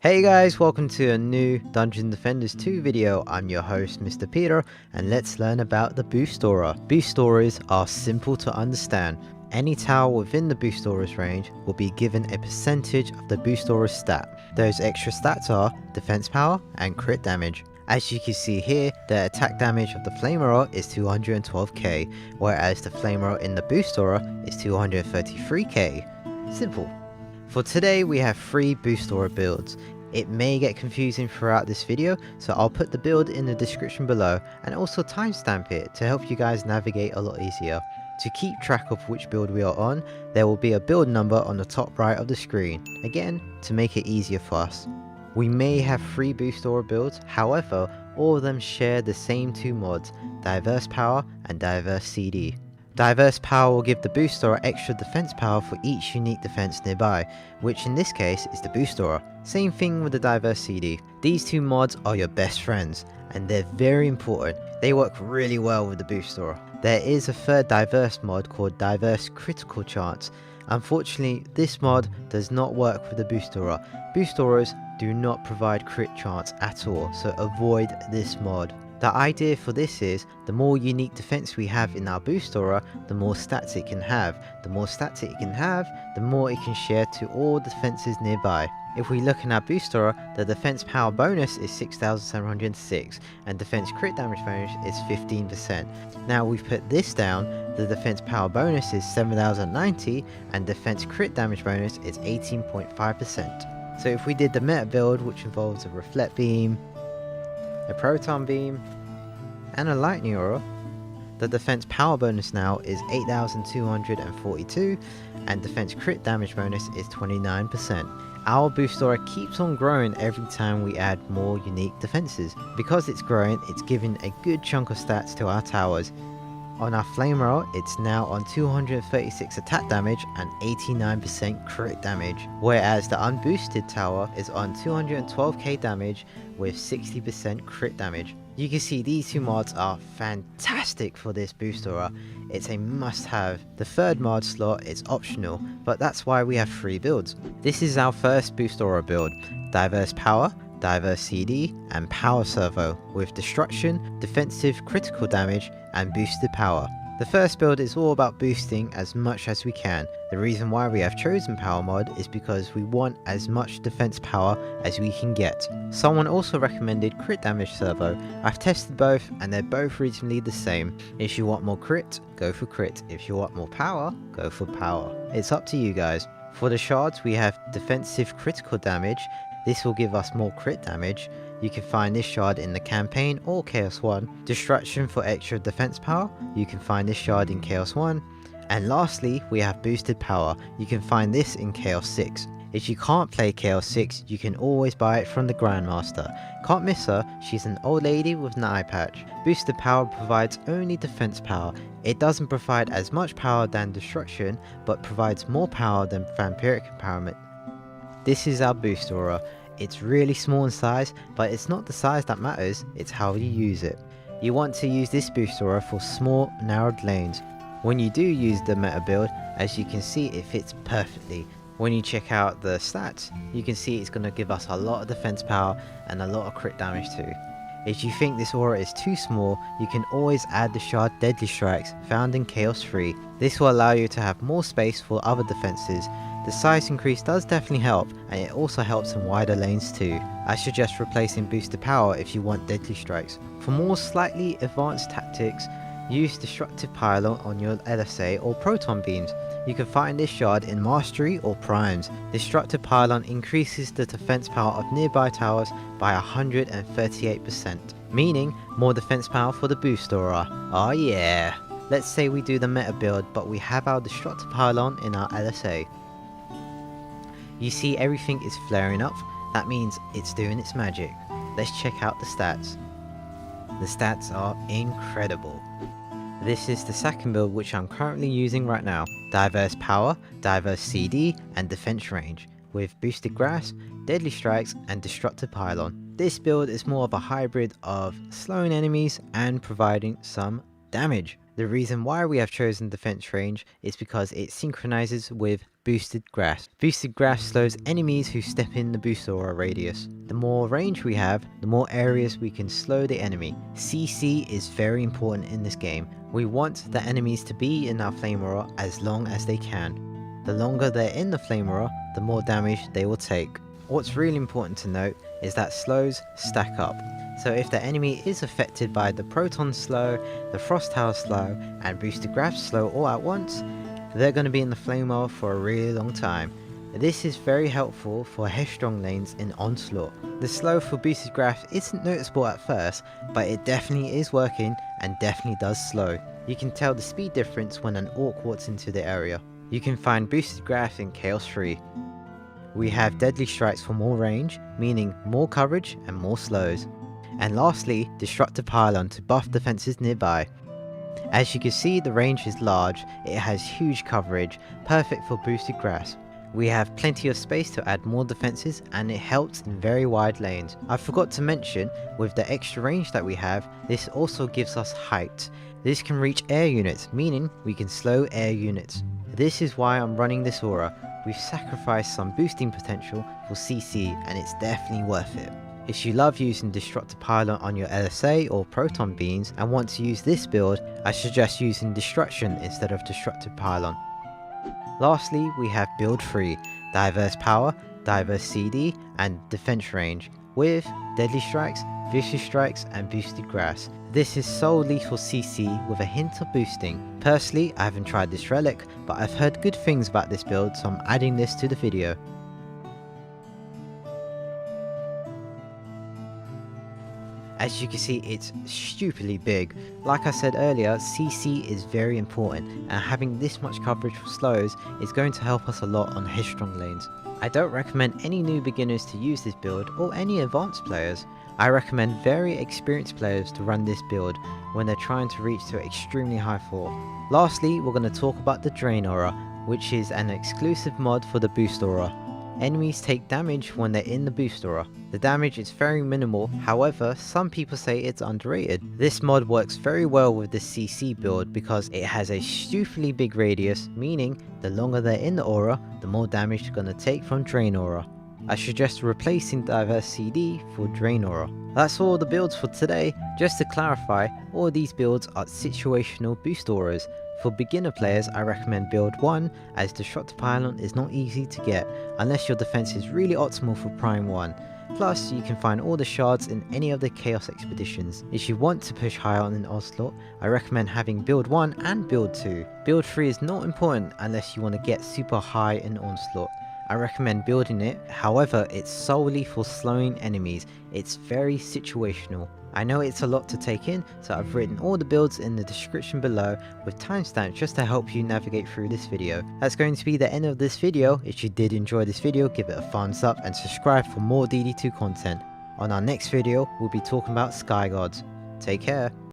Hey guys, welcome to a new Dungeon Defenders 2 video. I'm your host Mr. Peter, and let's learn about the boost aura. Boost auras are simple to understand. Any tower within the boost aura's range will be given a percentage of the boost aura's stat. Those extra stats are defense power and crit damage. As you can see here, the attack damage of the flame aura is 212k, whereas the flame aura in the boost aura is 233k. Simple. For today we have 3 boost aura builds. It may get confusing throughout this video, so I'll put the build in the description below and also timestamp it to help you guys navigate a lot easier. To keep track of which build we are on, there will be a build number on the top right of the screen, again to make it easier for us. We may have 3 boost aura builds, however all of them share the same 2 mods, Diverse Power and Diverse CD. Diverse Power will give the boost aura extra defense power for each unique defense nearby, which in this case is the boost aura. Same thing with the Diverse CD. These 2 mods are your best friends, and they're very important. They work really well with the boost aura. There is a third diverse mod called Diverse Critical Chance. Unfortunately, this mod does not work with the boost aura. Boost auras do not provide crit chance at all, so avoid this mod. The idea for this is, the more unique defense we have in our boost aura, the more stats it can have. The more stats it can have, the more it can share to all defenses nearby. If we look in our boost aura, the defense power bonus is 6706 and defense crit damage bonus is 15%. Now we've put this down, the defense power bonus is 7090 and defense crit damage bonus is 18.5%. So if we did the meta build, which involves a reflect beam, a proton beam, and a lightning aura, the defense power bonus now is 8242 and defense crit damage bonus is 29%. Our boost aura keeps on growing every time we add more unique defenses. Because it's growing, it's giving a good chunk of stats to our towers. On our flame aura, it's now on 236 attack damage and 89% crit damage, whereas the unboosted tower is on 212k damage with 60% crit damage. You can see these 2 mods are fantastic for this boost aura. It's a must have. The third mod slot is optional, but that's why we have 3 builds. This is our first boost aura build, Diverse Power, Diverse CD, and Power Servo, with Destruction, Defensive Critical Damage, and Boosted Power. The first build is all about boosting as much as we can. The reason why we have chosen Power mod is because we want as much defense power as we can get. Someone also recommended Crit Damage Servo. I've tested both and they're both reasonably the same. If you want more crit, go for crit. If you want more power, go for power. It's up to you guys. For the shards, we have Defensive Critical Damage. This will give us more crit damage. You can find this shard in the campaign or Chaos 1. Destruction for extra defense power. You can find this shard in Chaos 1. And lastly, we have Boosted Power. You can find this in Chaos 6. If you can't play Chaos 6, you can always buy it from the Grandmaster. Can't miss her, she's an old lady with an eye patch. Boosted Power provides only defense power. It doesn't provide as much power than Destruction, but provides more power than Vampiric Empowerment. This is our boost aura. It's really small in size, but it's not the size that matters, it's how you use it. You want to use this boost aura for small, narrowed lanes. When you do use the meta build, as you can see, it fits perfectly. When you check out the stats, you can see it's going to give us a lot of defense power and a lot of crit damage too. If you think this aura is too small, you can always add the shard Deadly Strikes found in Chaos 3. This will allow you to have more space for other defenses. The size increase does definitely help, and it also helps in wider lanes too. I suggest replacing Boosted Power if you want Deadly Strikes. For more slightly advanced tactics, use Destructive Pylon on your LSA or Proton Beams. You can find this shard in Mastery or Primes. Destructive Pylon increases the defense power of nearby towers by 138%, meaning more defense power for the boost aura. Oh yeah! Let's say we do the meta build, but we have our Destructive Pylon in our LSA. You see everything is flaring up, that means it's doing its magic. Let's check out the stats. The stats are incredible. This is the second build which I'm currently using right now. Diverse Power, Diverse CD, and Defense Range, with Boosted Grass, Deadly Strikes, and Destructive Pylon. This build is more of a hybrid of slowing enemies and providing some damage. The reason why we have chosen defense range is because it synchronizes with boosted grasp. Boosted grasp slows enemies who step in the boost aura radius. The more range we have, the more areas we can slow the enemy. CC is very important in this game. We want the enemies to be in our flame aura as long as they can. The longer they're in the flame aura, the more damage they will take. What's really important to note is that slows stack up. So if the enemy is affected by the Proton slow, the Frost Tower slow, and Boosted Grasp slow all at once, they're going to be in the flame aura for a really long time. This is very helpful for headstrong lanes in Onslaught. The slow for Boosted Grasp isn't noticeable at first, but it definitely is working and definitely does slow. You can tell the speed difference when an Orc walks into the area. You can find Boosted Grasp in Chaos 3. We have Deadly Strikes for more range, meaning more coverage and more slows. And lastly, Destructive Pylon to buff defenses nearby. As you can see, the range is large, it has huge coverage, perfect for boosted grasp. We have plenty of space to add more defenses and it helps in very wide lanes. I forgot to mention, with the extra range that we have, this also gives us height. This can reach air units, meaning we can slow air units. This is why I'm running this aura. We've sacrificed some boosting potential for CC and it's definitely worth it. If you love using Destructive Pylon on your LSA or Proton Beams and want to use this build, I suggest using Destruction instead of Destructive Pylon. Lastly, we have build 3, Diverse Power, Diverse CD and Defense Range, with Deadly Strikes, Vicious Strikes and Boosted Grass. This is solely for CC with a hint of boosting. Personally, I haven't tried this relic, but I've heard good things about this build, so I'm adding this to the video. As you can see, it's stupidly big. Like I said earlier, CC is very important and having this much coverage for slows is going to help us a lot on headstrong lanes. I don't recommend any new beginners to use this build or any advanced players. I recommend very experienced players to run this build when they're trying to reach to extremely high floor. Lastly, we're going to talk about the Drain Aura, which is an exclusive mod for the Boost Aura. Enemies take damage when they're in the Boost Aura. The damage is very minimal, however some people say it's underrated. This mod works very well with the CC build because it has a stupidly big radius, meaning the longer they're in the aura, the more damage they're going to take from Drain Aura. I suggest replacing Diverse CD for Drain Aura. That's all the builds for today. Just to clarify, all these builds are situational boost auras. For beginner players, I recommend build 1 as Destructive Pylon is not easy to get unless your defense is really optimal for Prime 1. Plus, you can find all the shards in any of the Chaos expeditions. If you want to push higher on an Onslaught, I recommend having build 1 and build 2. Build 3 is not important unless you want to get super high in Onslaught. I recommend building it, however it's solely for slowing enemies, it's very situational. I know it's a lot to take in, so I've written all the builds in the description below with timestamps just to help you navigate through this video. That's going to be the end of this video. If you did enjoy this video, give it a thumbs up and subscribe for more DD2 content. On our next video, we'll be talking about Sky Gods. Take care.